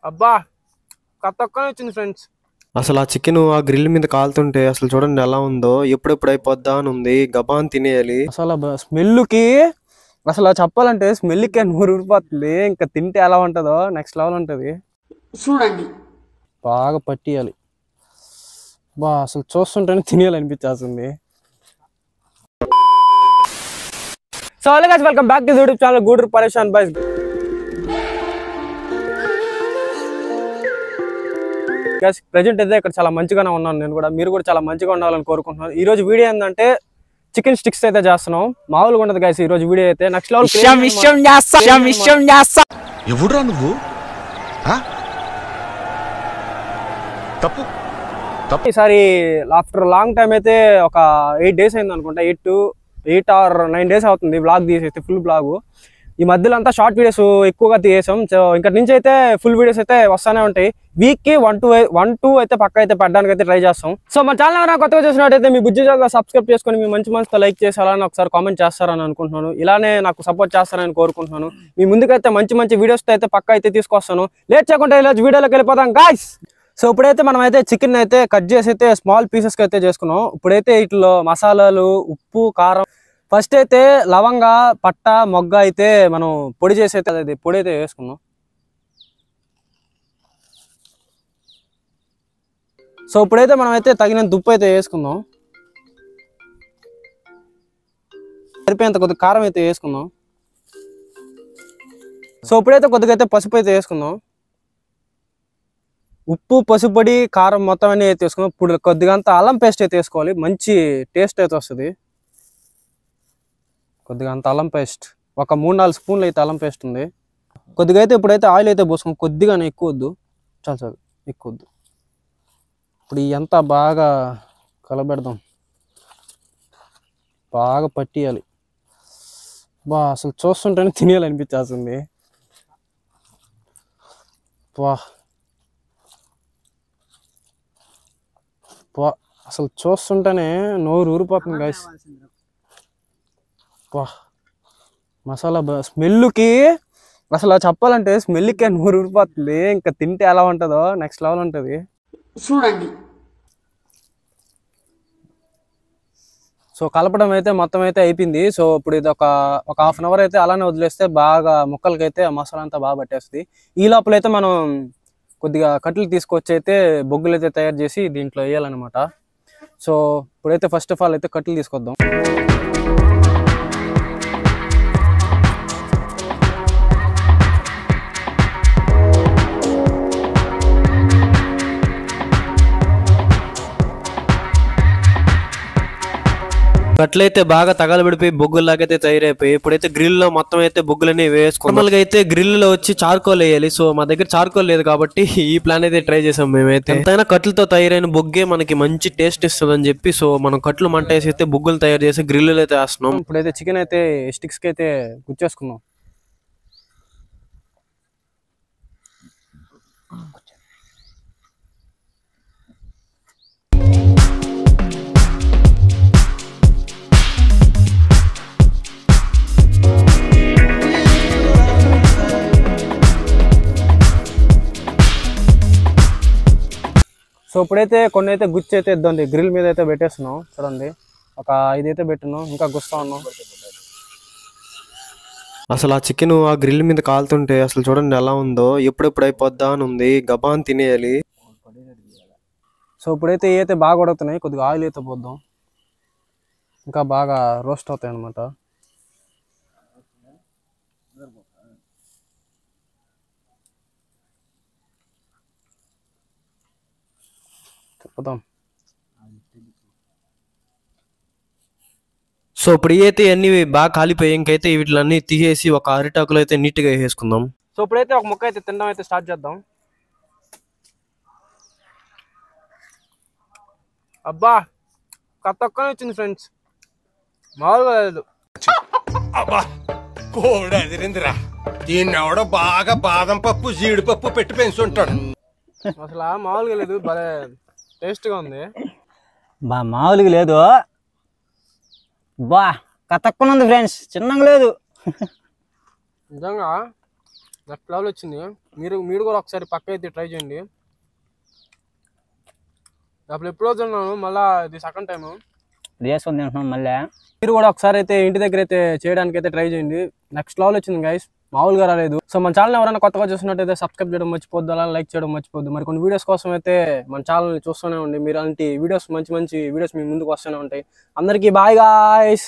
అబ్బా కత్తొక్కనే వచ్చింది ఫ్రెండ్స్. అసలు ఆ చికెన్ ఆ గ్రిల్ మీద కాలుతుంటే అసలు చూడండి ఎలా ఉందో. ఎప్పుడెప్పుడు అయిపోద్దా అని ఉంది. గబాన్ తినేయాలి. అసలు స్మెల్కి అసలు చెప్పాలంటే స్మెల్కి నూరు ఊరిపోతుంది. ఇంకా తింటే ఎలా ఉంటుందో నెక్స్ట్ లెవెల్ ఉంటుంది చూడండి. బాగా పట్టియాలి. బా అసలు చూస్తుంటేనే తినేయాలనిపించేస్తుంది. So hello guys, welcome back to YouTube channel Gudur Pareshan boys. Present అయితే ఇక్కడ చాలా మంచిగానే ఉన్నాను నేను కూడా. మీరు కూడా చాలా మంచిగా ఉండాలని కోరుకుంటున్నాను. ఈ రోజు వీడియో ఏంటంటే చికెన్ స్టిక్స్ అయితే చేస్తున్నాం. మామూలుగా ఉండదు గైస్ ఈ రోజు వీడియో అయితే. నెక్స్ట్ లెవెల్ ఎవడురా నువ్వు? తప్పు ఈసారి ఆఫ్టర్ లాంగ్ టైం అయితే ఒక 8 days అయింది అనుకుంటా. 8 or 9 days అవుతుంది బ్లాగ్ తీసేస్తే, ఫుల్ బ్లాగ్. ఈ మధ్యలో అంతా షార్ట్ వీడియోస్ ఎక్కువగా తీసాం. సో ఇంకా నుంచి అయితే ఫుల్ వీడియోస్ అయితే వస్తూనే ఉంటాయి. వీక్కి 1-2 అయితే పక్క అయితే పెట్టడానికి అయితే ట్రై చేస్తాం. సో మన ఛానల్ ఎవరైనా కొత్తగా చూసినట్టయితే మీ బుజ్జి ఛానల్ సబ్స్క్రైబ్ చేసుకొని మీ మంచి మనసుతో లైక్ చేసాలని ఒకసారి కామెంట్ చేస్తారని అనుకుంటున్నాను. ఇలానే నాకు సపోర్ట్ చేస్తారని కోరుకుంటున్నాను. మీ ముందుకైతే మంచి మంచి వీడియోస్తో అయితే పక్క అయితే తీసుకొస్తాను. లేట్ చేయకుండా ఈరోజు వీడియోలోకి వెళ్ళిపోతాం గాయ్స్. సో ఇప్పుడైతే మనం అయితే చికెన్ అయితే కట్ చేసి అయితే స్మాల్ పీసెస్కి అయితే చేసుకున్నాం. ఇప్పుడైతే వీటిలో మసాలాలు, ఉప్పు, కారం, ఫస్ట్ అయితే లవంగ, పట్ట, మొగ్గ అయితే మనం పొడి చేసి అయితే అది పొడి అయితే వేసుకున్నాం. సో ఇప్పుడైతే మనం అయితే తగినంత ఉప్పు అయితే వేసుకుందాం. సరిపోయేంత కొద్దిగా కారం అయితే వేసుకుందాం. సో ఇప్పుడైతే కొద్దిగా అయితే పసుపు అయితే వేసుకుందాం. ఉప్పు, పసుపు పొడి, కారం మొత్తం అన్నీ అయితే వేసుకున్నాం. ఇప్పుడు కొద్దిగా అంతా అల్లం పేస్ట్ అయితే వేసుకోవాలి. మంచి టేస్ట్ అయితే వస్తుంది. కొద్దిగా అంత అల్లం పేస్ట్, ఒక 3-4 స్పూన్లు అయితే అల్లం పేస్ట్ ఉంది. కొద్దిగా అయితే ఇప్పుడైతే ఆయిల్ అయితే పోసుకోం. కొద్దిగానే, ఎక్కువ వద్దు, చాలు ఎక్కువ వద్దు. ఇప్పుడు ఇదంతా బాగా కలబెడదాం, బాగా పట్టియాలి. బా అసలు చూస్తుంటేనే తినేయాలనిపించేస్తుంది. బా అసలు చూస్తుంటేనే నోరు ఊరిపోతుంది గైస్. మసాలా స్మెల్కి అసలు చెప్పాలంటే స్మెల్కి నోరు ఊరిపోతుంది. ఇంకా తింటే ఎలా ఉంటుందో నెక్స్ట్ లెవెల్ ఉంటుంది చూడండి. సో కలపడం అయితే మొత్తం అయితే అయిపోయింది. సో ఇప్పుడు ఇది ఒక 1/2 hour అయితే అలానే వదిలేస్తే బాగా ముక్కలకి అయితే మసాలా అంతా బాగా పట్టేస్తుంది. ఈ లోపల అయితే మనం కొద్దిగా కట్టెలు తీసుకొచ్చి అయితే బొగ్గులు అయితే తయారు చేసి దీంట్లో వేయాలన్నమాట. సో ఇప్పుడైతే ఫస్ట్ ఆఫ్ ఆల్ అయితే కట్టెలు తీసుకొద్దాం. కట్లయితే బాగా తగలబడిపోయి బొగ్గులాగైతే తయారైపోయి ఇప్పుడైతే గ్రిల్ లో మొత్తం అయితే బొగ్గులన్నీ వేసుకున్నాం. నార్మల్గా అయితే గ్రిల్ లో వచ్చి చార్కోల్ వేయాలి. సో మా దగ్గర చార్కోల్ లేదు కాబట్టి ఈ ప్లాన్ అయితే ట్రై చేసాం మేమైతే. ఎంతైనా కట్లతో తయారైన బొగ్గే మనకి మంచి టేస్ట్ ఇస్తుంది అని చెప్పి సో మనం కట్లు మంట వేసి అయితే బొగ్గులు తయారు చేసి గ్రిల్ అయితే వేస్తున్నాం. ఇప్పుడైతే చికెన్ అయితే స్టిక్స్ కి అయితే గుచ్చేసుకుందాం. సో ఇప్పుడైతే కొన్ని అయితే గుచ్చి అయితే ఇద్దండి, గ్రిల్ మీద అయితే పెట్టేస్తున్నాం. చూడండి, ఒక 5 అయితే పెట్టున్నాం, ఇంకా గుస్తా ఉన్నాం. అసలు ఆ చికెన్ ఆ గ్రిల్ మీద కాలుతుంటే అసలు చూడండి ఎలా ఉందో. ఎప్పుడెప్పుడు అయిపోద్దా అని ఉంది. గబాన్ తినేయాలి. సో ఇప్పుడైతే ఏ అయితే బాగా ఉడుకుతున్నాయి, కొద్దిగా ఆయిల్ అయితే పోద్దాం, ఇంకా బాగా రోస్ట్ అవుతాయి అన్నమాట. తిప్పుదాం. సో ఇప్పుడు అయితే అన్ని బాగా కాలిపోయి ఇంకైతే వీటిలన్నీ తీసేసి ఒక అరిటాకులో అయితే నీట్ గా వేసుకుందాం. సో ఇప్పుడైతే ఒక ముక్క అయితే తినడం అయితే స్టార్ట్ చేద్దాం. అబ్బా కత్తొక్కనే వచ్చింది ఫ్రెండ్స్, మామూలుగా లేదు. దీన్ని ఎవడో బాగా బాదం పప్పు, జీడిపప్పు పెట్టి పెంచుంటాడు. అసలు మామూలుగా లేదు, భలే టేస్ట్గా ఉంది. బా మామూలుగా లేదు, బా కతక్కునుంది ఫ్రెండ్స్, చిన్నగా లేదు. నిజంగా నెక్స్ట్ లెవెల్ వచ్చింది. మీరు కూడా ఒకసారి పక్క అయితే ట్రై చేయండి. అప్పుడు ఎప్పుడో తిన్నాను, మళ్ళీ ఇది సెకండ్ టైం చేసుకొని తింటున్నాం మళ్ళీ. మీరు కూడా ఒకసారి అయితే ఇంటి దగ్గర అయితే చేయడానికి అయితే ట్రై చేయండి. నెక్స్ట్ లెవెల్ వచ్చింది గైస్, మామూలుగా రాలేదు. సో మన ఛానల్ ఎవరైనా కొత్తగా చూసినట్టయితే సబ్స్క్రైబ్ చేయడం మర్చిపోద్దు, అలా లైక్ చేయడం మర్చిపోద్దు. మరి కొన్ని వీడియోస్ కోసం అయితే మన ఛానల్ని చూస్తూనే ఉండి, మీరు అలాంటి వీడియోస్ మంచి వీడియోస్ మీ ముందుకు వస్తూనే ఉంటాయి. అందరికీ బాయ్ గాయ్స్.